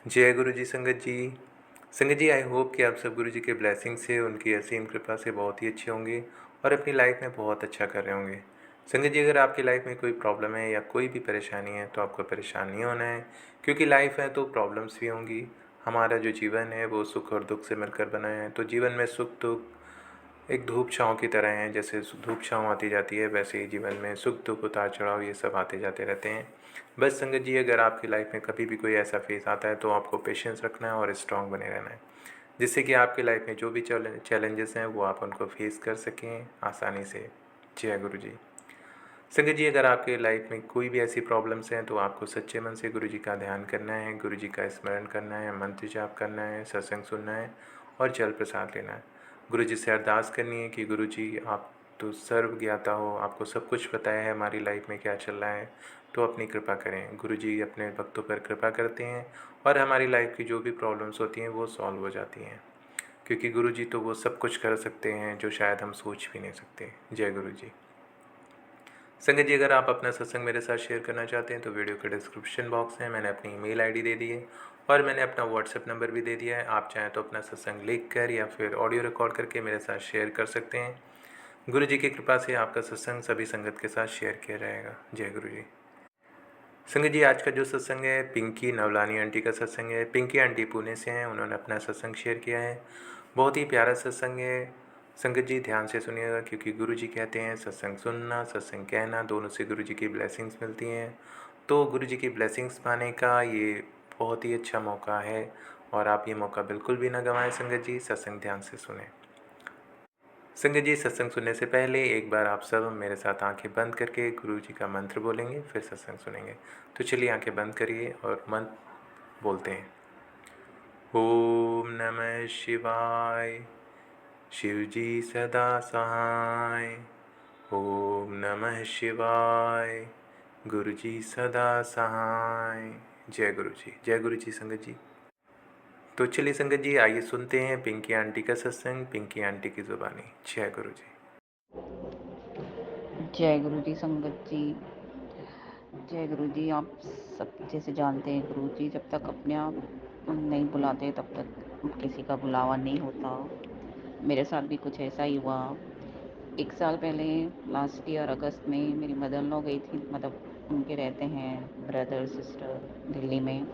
जय गुरु जी संगत जी। संगत जी, आई होप कि आप सब गुरु जी के ब्लेसिंग से, उनकी असीम कृपा से बहुत ही अच्छे होंगे और अपनी लाइफ में बहुत अच्छा कर रहे होंगे। संगत जी, अगर आपकी लाइफ में कोई प्रॉब्लम है या कोई भी परेशानी है तो आपको परेशान नहीं होना है, क्योंकि लाइफ है तो प्रॉब्लम्स भी होंगी। हमारा जो जीवन है वो सुख और दुख से मिलकर बना है, तो जीवन में सुख दुख एक धूप छाँव की तरह हैं। जैसे धूप छाँव आती जाती है, वैसे ही जीवन में सुख दुख उतार चढ़ाव ये सब आते जाते रहते हैं। बस संगत जी, अगर आपकी लाइफ में कभी भी कोई ऐसा फेस आता है तो आपको पेशेंस रखना है और स्ट्रांग बने रहना है, जिससे कि आपकी लाइफ में जो भी चैलेंजेस हैं वो आप उनको फेस कर सकें आसानी से। जय गुरु जी। संगत जी, अगर आपके लाइफ में कोई भी ऐसी प्रॉब्लम्स हैं तो आपको सच्चे मन से गुरु जी का ध्यान करना है, गुरु जी का स्मरण करना है, मंत्र जाप करना है, सत्संग सुनना है और जल प्रसाद लेना है। गुरु जी से अरदास करनी है कि गुरु जी, आप तो सर्व ज्ञाता हो, आपको सब कुछ पता है हमारी लाइफ में क्या चल रहा है, तो अपनी कृपा करें। गुरु जी अपने भक्तों पर कृपा करते हैं और हमारी लाइफ की जो भी प्रॉब्लम्स होती हैं वो सॉल्व हो जाती हैं, क्योंकि गुरु जी तो वो सब कुछ कर सकते हैं जो शायद हम सोच भी नहीं सकते। जय गुरु जी। संगत जी, अगर आप अपना सत्संग मेरे साथ शेयर करना चाहते हैं तो वीडियो के डिस्क्रिप्शन बॉक्स में मैंने अपनी ईमेल आईडी दे दी है और मैंने अपना व्हाट्सएप नंबर भी दे दिया है। आप चाहें तो अपना सत्संग लिख कर या फिर ऑडियो रिकॉर्ड करके मेरे साथ शेयर कर सकते हैं। गुरु जी की कृपा से आपका सत्संग सभी संगत के साथ शेयर किया जाएगा। जय गुरु जी। संगत जी, आज का जो सत्संग है पिंकी नवलानी आंटी का सत्संग है। पिंकी आंटी पुणे से हैं, उन्होंने अपना सत्संग शेयर किया है। बहुत ही प्यारा सत्संग है। संगत जी ध्यान से सुनिएगा, क्योंकि गुरु जी कहते हैं सत्संग सुनना सत्संग कहना दोनों से गुरु जी की ब्लेसिंग्स मिलती हैं। तो गुरु जी की ब्लेसिंग्स पाने का ये बहुत ही अच्छा मौका है और आप ये मौका बिल्कुल भी ना गंवाएं। संगत जी, सत्संग ध्यान से सुने। संगत जी, सत्संग सुनने से पहले एक बार आप सब मेरे साथ आंखें बंद करके गुरु जी का मंत्र बोलेंगे, फिर सत्संग सुनेंगे। तो चलिए आंखें बंद करिए और मंत्र बोलते हैं। ओम नमः शिवाय। शिव जी सदा सहाय। ओम नमः शिवाय। गुरु जी सदा सहाय। जय गुरु जी। जय गुरु जी संगत जी। तो चलिए संगत जी, आइए सुनते हैं पिंकी आंटी का सत्संग पिंकी आंटी की ज़ुबानी। जय गुरु जी। जय गुरु जी संगत जी। जय गुरु जी। आप सब जैसे जानते हैं, गुरु जी जब तक अपने आप नहीं बुलाते तब तक किसी का बुलावा नहीं होता। मेरे साथ भी कुछ ऐसा ही हुआ। 1 साल पहले लास्ट ईयर अगस्त में मेरी मदर इन लॉ गई थी, मतलब उनके रहते हैं ब्रदर सिस्टर दिल्ली में।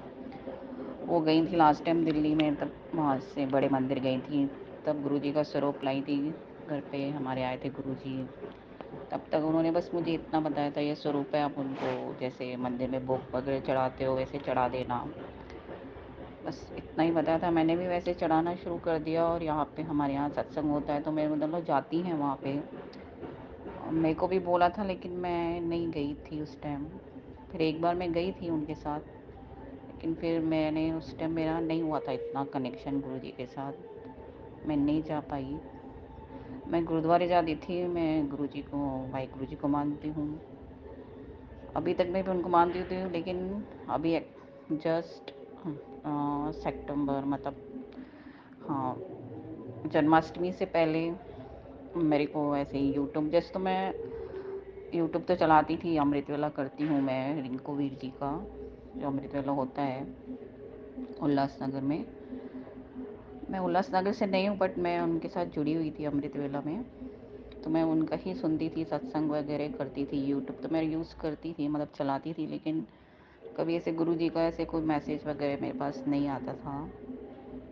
वो गई थी लास्ट टाइम दिल्ली में, तब वहाँ से बड़े मंदिर गई थी। तब गुरु जी का स्वरूप लाई थी, घर पे हमारे आए थे गुरु जी। तब तक उन्होंने बस मुझे इतना बताया था, ये स्वरूप है, आप उनको जैसे मंदिर में भोग वगैरह चढ़ाते हो वैसे चढ़ा देना। बस इतना ही बताया था। मैंने भी वैसे चढ़ाना शुरू कर दिया और यहाँ पे हमारे यहाँ सत्संग होता है तो मेरे मतलब जाती हैं वहाँ पे। मेरे को भी बोला था लेकिन मैं नहीं गई थी उस टाइम। फिर एक बार मैं गई थी उनके साथ, लेकिन फिर मैंने उस टाइम मेरा नहीं हुआ था इतना कनेक्शन गुरु जी के साथ, मैं नहीं जा पाई। मैं गुरुद्वारे जाती थी, मैं गुरु जी को वाहिगुरु जी को मानती हूँ, अभी तक मैं भी उनको मानती हूँ। लेकिन अभी जस्ट सितंबर, मतलब हाँ, जन्माष्टमी से पहले मेरे को ऐसे ही यूट्यूब, जैसे तो मैं यूट्यूब तो चलाती थी, अमृत वेला करती हूँ मैं रिंकू वीर जी का, जो अमृत वेला होता है उल्लासनगर में। मैं उल्लासनगर से नहीं हूँ बट मैं उनके साथ जुड़ी हुई थी अमृत वेला में। तो मैं उनका ही सुनती थी, सत्संग वगैरह करती थी। यूट्यूब तो मैं यूज़ करती थी, मतलब चलाती थी, लेकिन कभी ऐसे गुरु जी का ऐसे कोई मैसेज वगैरह मेरे पास नहीं आता था।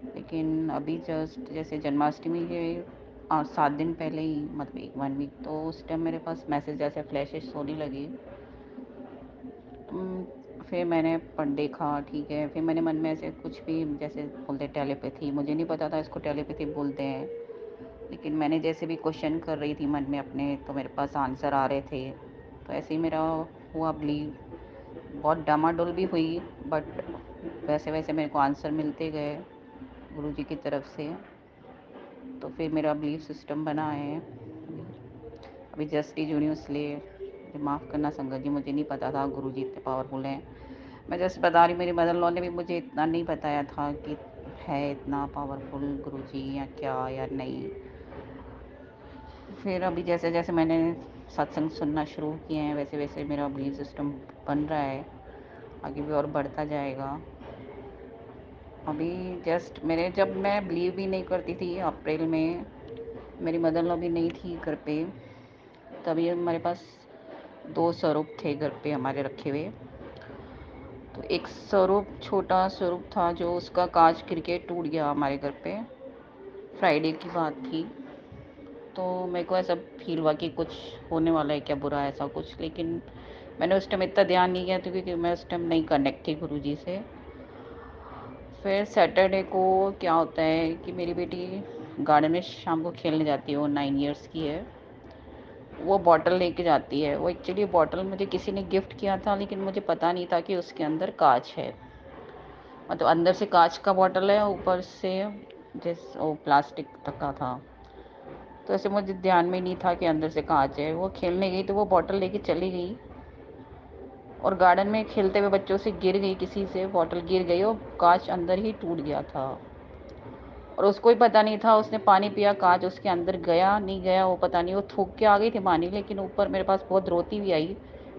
लेकिन अभी जस्ट जैसे जन्माष्टमी के 7 दिन पहले ही, मतलब 1 वीक, तो उस टाइम मेरे पास मैसेज जैसे फ्लैशेस होने लगे। फिर मैंने पढ़ देखा, ठीक है। फिर मैंने मन में ऐसे कुछ भी, जैसे बोलते टेलीपैथी, मुझे नहीं पता था इसको टेलीपैथी बोलते हैं, लेकिन मैंने जैसे भी क्वेश्चन कर रही थी मन में अपने, तो मेरे पास आंसर आ रहे थे। तो ऐसे ही मेरा हुआ बिलीव। बहुत डामाडोल भी हुई, बट वैसे वैसे मेरे को आंसर मिलते गए गुरु जी की तरफ से। तो फिर मेरा बिलीफ सिस्टम बना है। अभी जस्ट ही जुड़ी हूँ, इसलिए मुझे माफ़ करना संगत जी, मुझे नहीं पता था गुरु जी इतने पावरफुल हैं। मैं जस्ट बता रही, मेरी मदर लॉ ने भी मुझे इतना नहीं बताया था कि है इतना पावरफुल गुरु जी या क्या या नहीं। फिर अभी जैसे जैसे मैंने सत्संग सुनना शुरू किए हैं वैसे वैसे मेरा बिलीफ सिस्टम बन रहा है, आगे भी और बढ़ता जाएगा। अभी जस्ट जब मैं बिलीव भी नहीं करती थी अप्रैल में, मेरी मदर इन लॉ भी नहीं थी घर पे, तभी हमारे पास 2 स्वरूप थे घर पे हमारे रखे हुए। तो एक स्वरूप, छोटा स्वरूप था जो उसका कांच गिर के टूट गया हमारे घर पे। फ्राइडे की बात थी। तो मेरे को ऐसा फील हुआ कि कुछ होने वाला है क्या बुरा, ऐसा कुछ। लेकिन मैंने उस टाइम इतना ध्यान नहीं किया क्योंकि मैं उस टाइम नहीं कनेक्ट थी गुरुजी से। फिर सैटरडे को क्या होता है कि मेरी बेटी गार्डन में शाम को खेलने जाती है, वो 9 इयर्स की है। वो बॉटल लेके जाती है। वो एक्चुअली बॉटल मुझे किसी ने गिफ्ट किया था, लेकिन मुझे पता नहीं था कि उसके अंदर कांच है। मतलब अंदर से कांच का बॉटल है, ऊपर से वो प्लास्टिक तक का था। तो ऐसे मुझे ध्यान में नहीं था कि अंदर से कांच है। वो खेलने गई तो वो बॉटल लेके चली गई, और गार्डन में खेलते हुए बच्चों से गिर गई, किसी से बॉटल गिर गई और कांच अंदर ही टूट गया था। और उसको ही पता नहीं था, उसने पानी पिया, कांच उसके अंदर गया नहीं गया वो पता नहीं। वो थूक के आ गई थी पानी, लेकिन ऊपर मेरे पास बहुत रोती हुई आई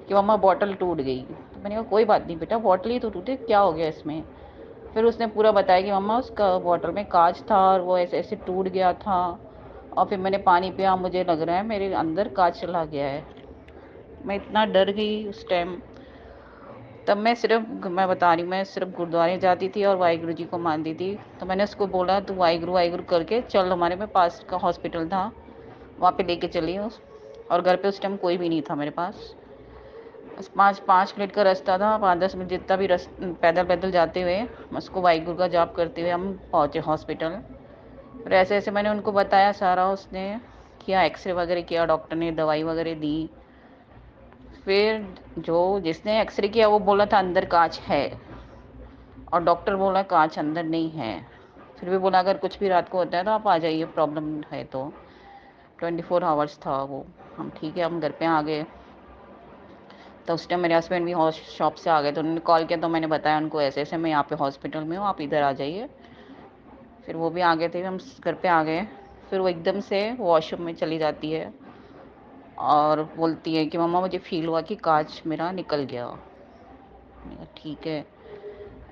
कि मम्मा बॉटल टूट गई। तो मैंने कहा कोई बात नहीं बेटा, बॉटल ही तो टूटे, क्या हो गया इसमें। फिर उसने पूरा बताया कि मम्मा उसका बॉटल में कांच था और वो ऐसे ऐसे टूट गया था, और फिर मैंने पानी पिया, मुझे लग रहा है मेरे अंदर कांच चला गया है। मैं इतना डर गई उस टाइम। तब मैं बता रही हूँ, मैं सिर्फ गुरुद्वारे जाती थी और वाहिगुरु जी को मानती थी। तो मैंने उसको बोला तू वाहिगुरु वाहिगुरु करके चल, हमारे में पास का हॉस्पिटल था, वहाँ पे लेके चली और घर पे उस टाइम कोई भी नहीं था मेरे पास। बस 5 मिनट का रास्ता था, 5-10 मिनट जितना भी पैदल पैदल जाते हुए उसको वाहिगुरु का जाप करते हुए हम पहुँचे हॉस्पिटल। फिर ऐसे ऐसे मैंने उनको बताया सारा, उसने किया, एक्सरे वगैरह किया, डॉक्टर ने दवाई वगैरह दी। फिर जिसने एक्सरे किया वो बोला था अंदर कांच है, और डॉक्टर बोला कांच अंदर नहीं है। फिर भी बोला अगर कुछ भी रात को होता है तो आप आ जाइए, प्रॉब्लम है तो। 24 आवर्स था वो। हम ठीक है, हम घर पे आ गए। तो उस टाइम मेरे हस्बैंड भी शॉप से आ गए, तो उन्होंने कॉल किया, तो मैंने बताया उनको ऐसे ऐसे मैं यहाँ पे हॉस्पिटल में हूँ, आप इधर आ जाइए। फिर वो भी आ गए थे, हम घर पे आ गए। फिर वो एकदम से वॉशरूम में चली जाती है और बोलती है कि मम्मा मुझे फील हुआ कि कांच मेरा निकल गया। मैंने कहा ठीक है।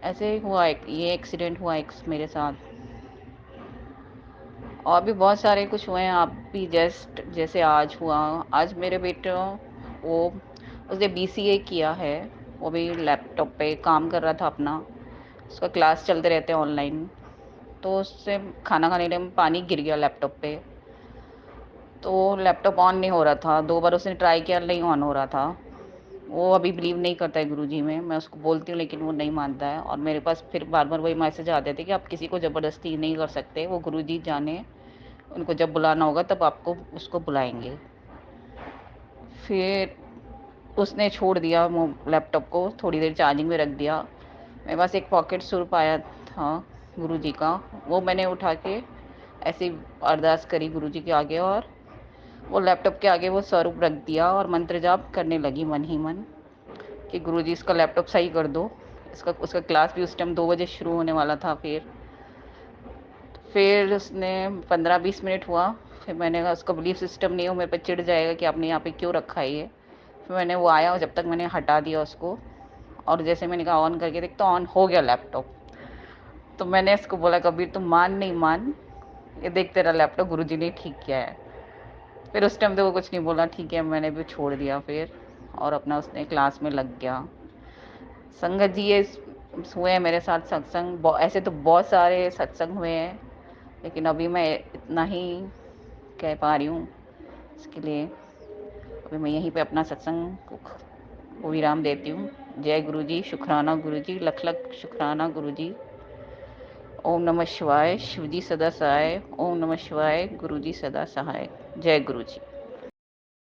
ऐसे ही हुआ, ये एक्सीडेंट हुआ एक मेरे साथ। और भी बहुत सारे कुछ हुए हैं। आप भी जस्ट जैसे आज हुआ, आज मेरे बेटे वो उसने बीसीए किया है, वो भी लैपटॉप पे काम कर रहा था अपना। उसका क्लास चलते रहते हैं ऑनलाइन। तो उससे खाना खाने टाइम पानी गिर गया लैपटॉप पे। तो लैपटॉप ऑन नहीं हो रहा था, 2 बार उसने ट्राई किया, नहीं ऑन हो रहा था। वो अभी बिलीव नहीं करता है गुरुजी में, मैं उसको बोलती हूँ लेकिन वो नहीं मानता है। और मेरे पास फिर बार बार वही मैसेज आते थे कि आप किसी को ज़बरदस्ती नहीं कर सकते, वो गुरुजी जाने, उनको जब बुलाना होगा तब आपको उसको बुलाएंगे। फिर उसने छोड़ दिया लैपटॉप को, थोड़ी देर चार्जिंग में रख दिया। मेरे पास एक पॉकेट स्वरूप आया था गुरुजी का, वो मैंने उठा के ऐसे अरदास करी गुरुजी के आगे, और वो लैपटॉप के आगे वो स्वरूप रख दिया और मंत्र जाप करने लगी मन ही मन कि गुरुजी इसका लैपटॉप सही कर दो। इसका उसका क्लास भी उस टाइम 2 बजे शुरू होने वाला था। फिर उसने 15-20 मिनट हुआ। फिर मैंने कहा उसका बिलीफ सिस्टम नहीं हो, मेरे पे चिढ़ जाएगा कि आपने यहाँ पे क्यों रखा है ये। फिर मैंने वो आया और जब तक मैंने हटा दिया उसको, और जैसे मैंने कहा ऑन करके देख, तो ऑन हो गया लैपटॉप। तो मैंने उसको बोला कबीर तू मान नहीं मान, ये देख तेरा लैपटॉप गुरुजी ने ठीक किया है। फिर उस टाइम तो वो कुछ नहीं बोला, ठीक है, मैंने भी छोड़ दिया फिर, और अपना उसने क्लास में लग गया। संगत जी ये हुए हैं मेरे साथ सत्संग, ऐसे तो बहुत सारे सत्संग हुए हैं, लेकिन अभी मैं इतना ही कह पा रही हूँ। इसके लिए अभी मैं यहीं पे अपना सत्संग को विराम देती हूँ। जय गुरु जी, शुक्राना गुरु जी, लख लख शुक्राना गुरु जी। ओम नमः शिवाय, शिव जी सदा सहाय। ओम नमः शिवाय, गुरु जी सदा सहाय। जय गुरु जी।